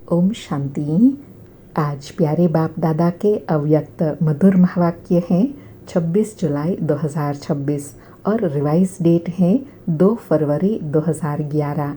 ओम शांति। आज प्यारे बाप दादा के अव्यक्त मधुर महावाक्य हैं 26 जुलाई 2026 और रिवाइज डेट है 2 फरवरी 2011।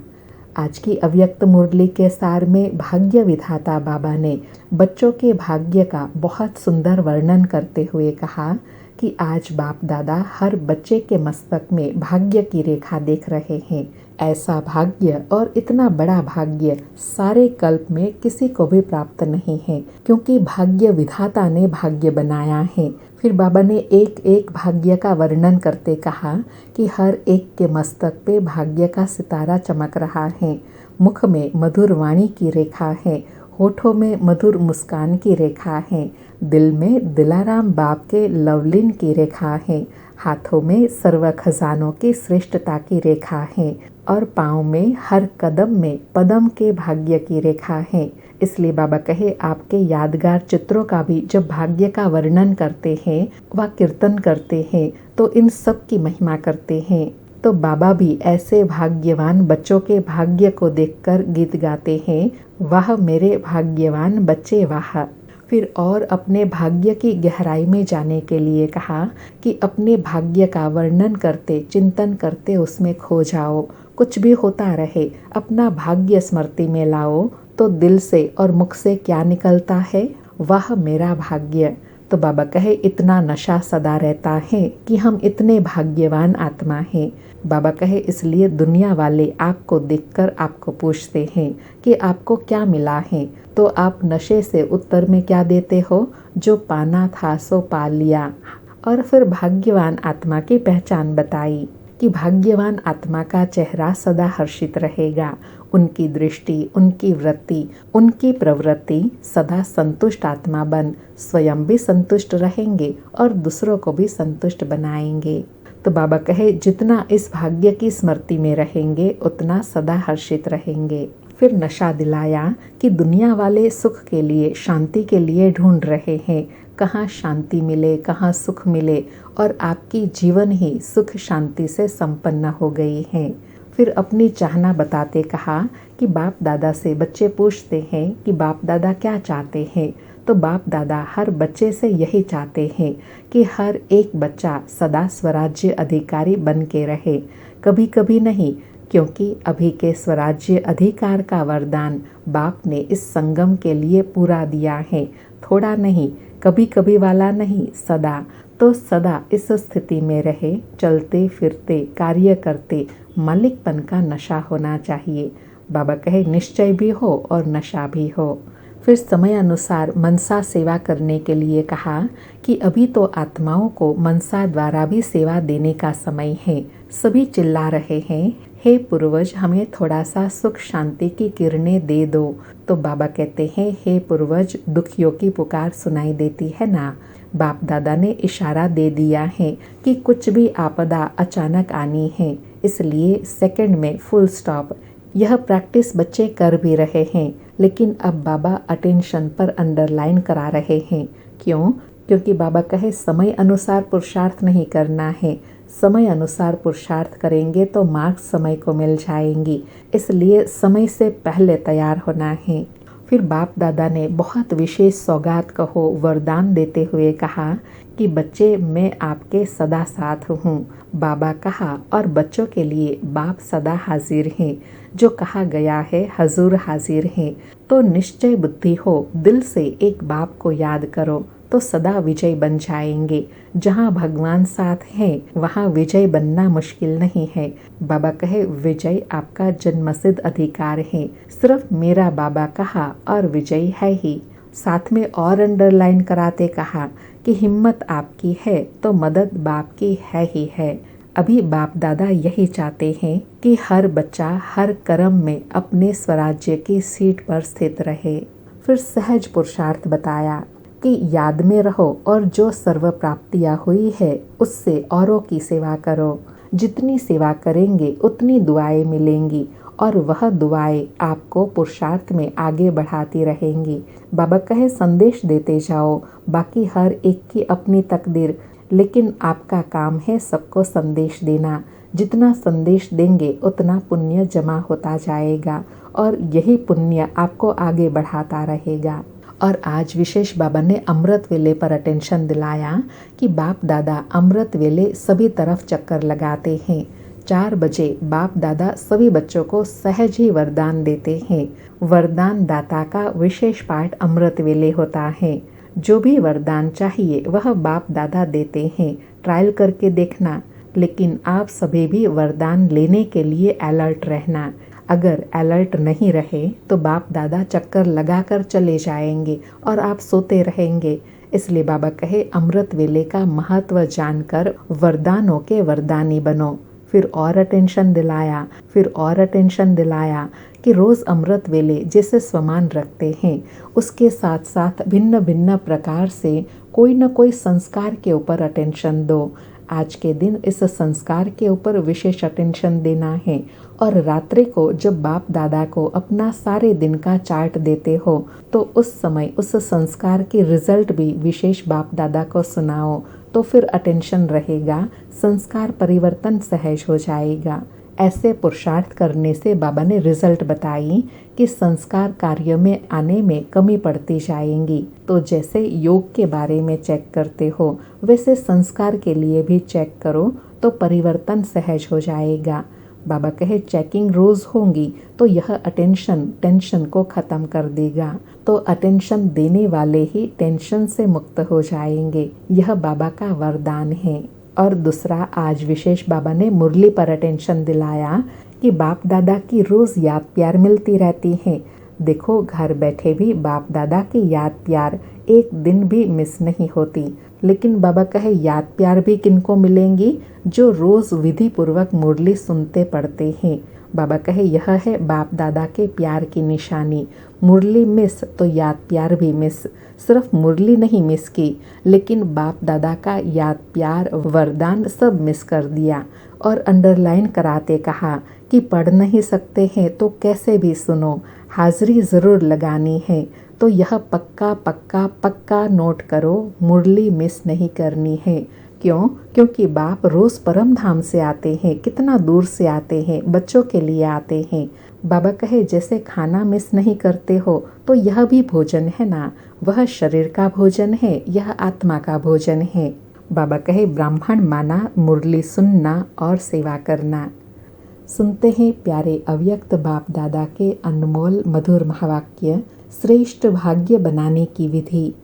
आज की अव्यक्त मुरली के सार में भाग्य विधाता बाबा ने बच्चों के भाग्य का बहुत सुंदर वर्णन करते हुए कहा कि आज बाप दादा हर बच्चे के मस्तक में भाग्य की रेखा देख रहे हैं। ऐसा भाग्य और इतना बड़ा भाग्य सारे कल्प में किसी को भी प्राप्त नहीं है, क्योंकि भाग्य विधाता ने भाग्य बनाया है। फिर बाबा ने एक एक भाग्य का वर्णन करते कहा कि हर एक के मस्तक पे भाग्य का सितारा चमक रहा है। मुख में मधुर वाणी की रेखा है, होठों में मधुर मुस्कान की रेखा है, दिल में दिलाराम बाप के लवलीन की रेखा है, हाथों में सर्व खजानों की श्रेष्ठता की रेखा है और पाँव में हर कदम में पदम के भाग्य की रेखा है। इसलिए बाबा कहे आपके यादगार चित्रों का भी जब भाग्य का वर्णन करते हैं व कीर्तन करते हैं तो इन सब की महिमा करते हैं। तो बाबा भी ऐसे भाग्यवान बच्चों के भाग्य को देखकर गीत गाते हैं, वाह मेरे भाग्यवान बच्चे वाह। फिर और अपने भाग्य की गहराई में जाने के लिए कहा कि अपने भाग्य का वर्णन करते चिंतन करते उसमें खो जाओ। कुछ भी होता रहे अपना भाग्य स्मृति में लाओ तो दिल से और मुख से क्या निकलता है, वाह मेरा भाग्य। तो बाबा कहे इतना नशा सदा रहता है कि हम इतने भाग्यवान आत्मा हैं। बाबा कहे इसलिए दुनिया वाले आपको देखकर आपको पूछते हैं कि आपको क्या मिला है, तो आप नशे से उत्तर में क्या देते हो, जो पाना था सो पा लिया। और फिर भाग्यवान आत्मा की पहचान बताई कि भाग्यवान आत्मा का चेहरा सदा हर्षित रहेगा, उनकी दृष्टि, उनकी वृत्ति, उनकी प्रवृत्ति सदा संतुष्ट आत्मा बन स्वयं भी संतुष्ट रहेंगे और दूसरों को भी संतुष्ट बनाएंगे। तो बाबा कहे जितना इस भाग्य की स्मृति में रहेंगे उतना सदा हर्षित रहेंगे। फिर नशा दिलाया कि दुनिया वाले सुख के लिए, शांति के लिए ढूंढ रहे हैं, कहाँ शांति मिले, कहाँ सुख मिले, और आपकी जीवन ही सुख शांति से संपन्न हो गई है। फिर अपनी चाहना बताते कहा कि बाप दादा से बच्चे पूछते हैं कि बाप दादा क्या चाहते हैं, तो बाप दादा हर बच्चे से यही चाहते हैं कि हर एक बच्चा सदा स्वराज्य अधिकारी बन के रहे। कभी कभी नहीं, क्योंकि अभी के स्वराज्य अधिकार का वरदान बाप ने इस संगम के लिए पूरा दिया है। थोड़ा नहीं, कभी कभी वाला नहीं, सदा। तो सदा इस स्थिति में रहे, चलते फिरते कार्य करते मालिकपन का नशा होना चाहिए। बाबा कहे निश्चय भी हो और नशा भी हो। फिर समय अनुसार मनसा सेवा करने के लिए कहा कि अभी तो आत्माओं को मनसा द्वारा भी सेवा देने का समय है। सभी चिल्ला रहे हैं, हे पूर्वज हमें थोड़ा सा सुख शांति की किरणें दे दो। तो बाबा कहते हैं, हे पूर्वज दुखियों की पुकार सुनाई देती है ना। बाप दादा ने इशारा दे दिया है कि कुछ भी आपदा अचानक आनी है, इसलिए सेकंड में फुल स्टॉप। यह प्रैक्टिस बच्चे कर भी रहे हैं, लेकिन अब बाबा अटेंशन पर अंडरलाइन करा रहे हैं। क्यों? क्योंकि बाबा कहे समय अनुसार पुरुषार्थ नहीं करना है। समय अनुसार पुरुषार्थ करेंगे तो मार्क्स समय को मिल जाएंगी, इसलिए समय से पहले तैयार होना है। फिर बाप दादा ने बहुत विशेष सौगात कहो वरदान देते हुए कहा कि बच्चे मैं आपके सदा साथ हूँ। बाबा कहा और बच्चों के लिए बाप सदा हाजिर हैं। जो कहा गया है हजूर हाजिर हैं। तो निश्चय बुद्धि हो, दिल से एक बाप को याद करो तो सदा विजय बन जाएंगे। जहाँ भगवान साथ हैं वहाँ विजय बनना मुश्किल नहीं है। बाबा कहे विजय आपका जन्मसिद्ध अधिकार है, सिर्फ मेरा बाबा कहा और विजय है ही। साथ में और अंडरलाइन कराते कहा कि हिम्मत आपकी है तो मदद बाप की है ही है। अभी बाप दादा यही चाहते हैं कि हर बच्चा हर कर्म में अपने स्वराज्य की सीट पर स्थित रहे। फिर सहज पुरुषार्थ बताया कि याद में रहो और जो सर्व प्राप्तियाँ हुई है उससे औरों की सेवा करो। जितनी सेवा करेंगे उतनी दुआएं मिलेंगी और वह दुआएं आपको पुरुषार्थ में आगे बढ़ाती रहेंगी। बाबा कहे संदेश देते जाओ, बाकी हर एक की अपनी तकदीर, लेकिन आपका काम है सबको संदेश देना। जितना संदेश देंगे उतना पुण्य जमा होता जाएगा और यही पुण्य आपको आगे बढ़ाता रहेगा। और आज विशेष बाबा ने अमृत वेले पर अटेंशन दिलाया कि बाप दादा अमृत वेले सभी तरफ चक्कर लगाते हैं। 4 बजे बाप दादा सभी बच्चों को सहज ही वरदान देते हैं। वरदान दाता का विशेष पाठ अमृत वेले होता है। जो भी वरदान चाहिए वह बाप दादा देते हैं। ट्रायल करके देखना, लेकिन आप सभी भी वरदान लेने के लिए अलर्ट रहना। अगर अलर्ट नहीं रहे तो बाप दादा चक्कर लगाकर चले जाएंगे और आप सोते रहेंगे। इसलिए बाबा कहे अमृत वेले का महत्व जानकर वरदानों के वरदानी बनो। फिर और अटेंशन दिलाया कि रोज़ अमृत वेले जैसे स्वमान रखते हैं, उसके साथ साथ भिन्न भिन्न प्रकार से कोई न कोई संस्कार के ऊपर अटेंशन दो। आज के दिन इस संस्कार के ऊपर विशेष अटेंशन देना है। और रात्रि को जब बाप दादा को अपना सारे दिन का चार्ट देते हो तो उस समय उस संस्कार की रिजल्ट भी विशेष बाप दादा को सुनाओ, तो फिर अटेंशन रहेगा, संस्कार परिवर्तन सहज हो जाएगा। ऐसे पुरुषार्थ करने से बाबा ने रिजल्ट बताई कि संस्कार कार्य में आने में कमी पड़ती जाएंगी। तो जैसे योग के बारे में चेक करते हो वैसे संस्कार के लिए भी चेक करो, तो परिवर्तन सहज हो जाएगा। बाबा कहे चेकिंग रोज होंगी तो यह अटेंशन टेंशन को ख़त्म कर देगा। तो अटेंशन देने वाले ही टेंशन से मुक्त हो जाएंगे। यह बाबा का वरदान है। और दूसरा, आज विशेष बाबा ने मुरली पर अटेंशन दिलाया कि बाप दादा की रोज़ याद प्यार मिलती रहती है। देखो, घर बैठे भी बाप दादा की याद प्यार एक दिन भी मिस नहीं होती। लेकिन बाबा कहे याद प्यार भी किनको मिलेंगी? जो रोज़ विधि पूर्वक मुरली सुनते पढ़ते हैं। बाबा कहे यह है बाप दादा के प्यार की निशानी। मुरली मिस तो याद प्यार भी मिस। सिर्फ मुरली नहीं मिस की, लेकिन बाप दादा का याद प्यार वरदान सब मिस कर दिया। और अंडरलाइन कराते कहा कि पढ़ नहीं सकते हैं तो कैसे भी सुनो, हाजिरी ज़रूर लगानी है। तो यह पक्का पक्का पक्का नोट करो, मुरली मिस नहीं करनी है। क्यों? क्योंकि बाप रोज़ परम धाम से आते हैं, कितना दूर से आते हैं, बच्चों के लिए आते हैं। बाबा कहे जैसे खाना मिस नहीं करते हो तो यह भी भोजन है ना, वह शरीर का भोजन है, यह आत्मा का भोजन है। बाबा कहे ब्राह्मण माना मुरली सुनना और सेवा करना। सुनते हैं प्यारे अव्यक्त बाप दादा के अनमोल मधुर महावाक्य, श्रेष्ठ भाग्य बनाने की विधि।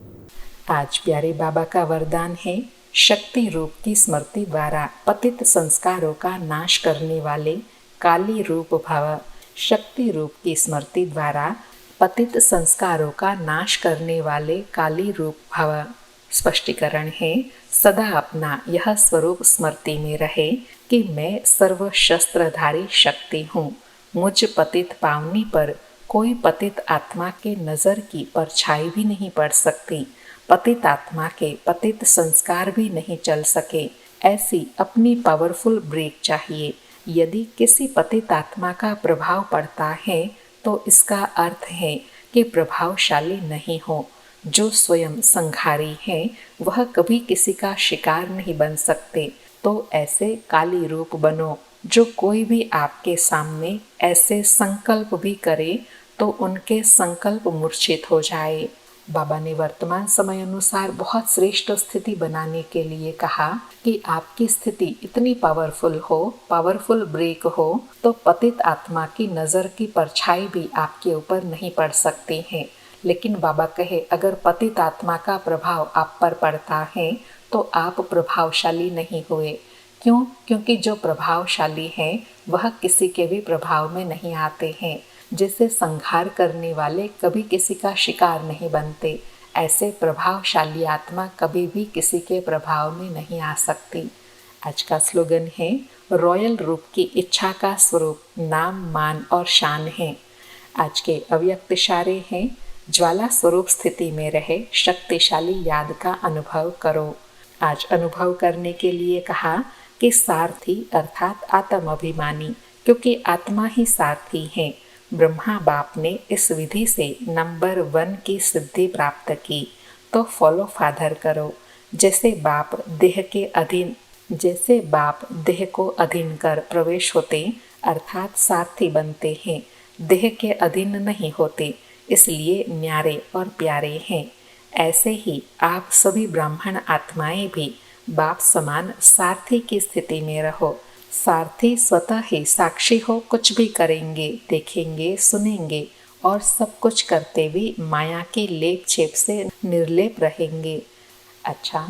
आज प्यारे बाबा का वरदान है, शक्ति रूप की स्मृति द्वारा पतित संस्कारों का नाश करने वाले काली रूप भव। शक्ति रूप की स्मृति द्वारा पतित संस्कारों का नाश करने वाले काली रूप भव। स्पष्टीकरण है, सदा अपना यह स्वरूप स्मृति में रहे कि मैं सर्व शस्त्रधारी शक्ति हूँ। मुझ पतित पावनी पर कोई पतित आत्मा के नज़र की परछाई भी नहीं पड़ सकती। पतित आत्मा के पतित संस्कार भी नहीं चल सके। ऐसी अपनी पावरफुल ब्रेक चाहिए। यदि किसी पतित आत्मा का प्रभाव पड़ता है तो इसका अर्थ है कि प्रभावशाली नहीं हो। जो स्वयं संघारी है वह कभी किसी का शिकार नहीं बन सकते। तो ऐसे काली रूप बनो। जो कोई भी आपके सामने ऐसे संकल्प भी करे तो उनके संकल्प मूर्छित हो जाए। बाबा ने वर्तमान समय अनुसार बहुत श्रेष्ठ स्थिति बनाने के लिए कहा कि आपकी स्थिति इतनी पावरफुल ब्रेक हो तो पतित आत्मा की नज़र की परछाई भी आपके ऊपर नहीं पड़ सकती है। लेकिन बाबा कहे अगर पतित आत्मा का प्रभाव आप पर पड़ता है तो आप प्रभावशाली नहीं हुए। क्यों? क्योंकि जो प्रभावशाली है वह किसी के भी प्रभाव में नहीं आते हैं। जैसे संहार करने वाले कभी किसी का शिकार नहीं बनते, ऐसे प्रभावशाली आत्मा कभी भी किसी के प्रभाव में नहीं आ सकती। आज का स्लोगन है, रॉयल रूप की इच्छा का स्वरूप नाम मान और शान है। आज के अव्यक्त इशारे हैं, ज्वाला स्वरूप स्थिति में रहे शक्तिशाली याद का अनुभव करो। आज अनुभव करने के लिए कहा कि सारथी अर्थात आत्म अभिमानी, क्योंकि आत्मा ही सारथी है। ब्रह्मा बाप ने इस विधि से नंबर 1 की सिद्धि प्राप्त की। तो फॉलो फादर करो। जैसे बाप देह को अधीन कर प्रवेश होते अर्थात सारथी बनते हैं, देह के अधीन नहीं होते, इसलिए न्यारे और प्यारे हैं। ऐसे ही आप सभी ब्राह्मण आत्माएं भी बाप समान सारथी की स्थिति में रहो। सारथी स्वतः ही साक्षी हो कुछ भी करेंगे, देखेंगे, सुनेंगे और सब कुछ करते भी माया के लेप छेप से निर्लेप रहेंगे। अच्छा,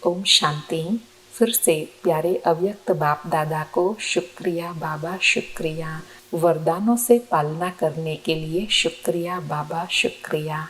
ओम शांति। फिर से प्यारे अव्यक्त बाप दादा को शुक्रिया बाबा, शुक्रिया। वरदानों से पालना करने के लिए शुक्रिया बाबा, शुक्रिया।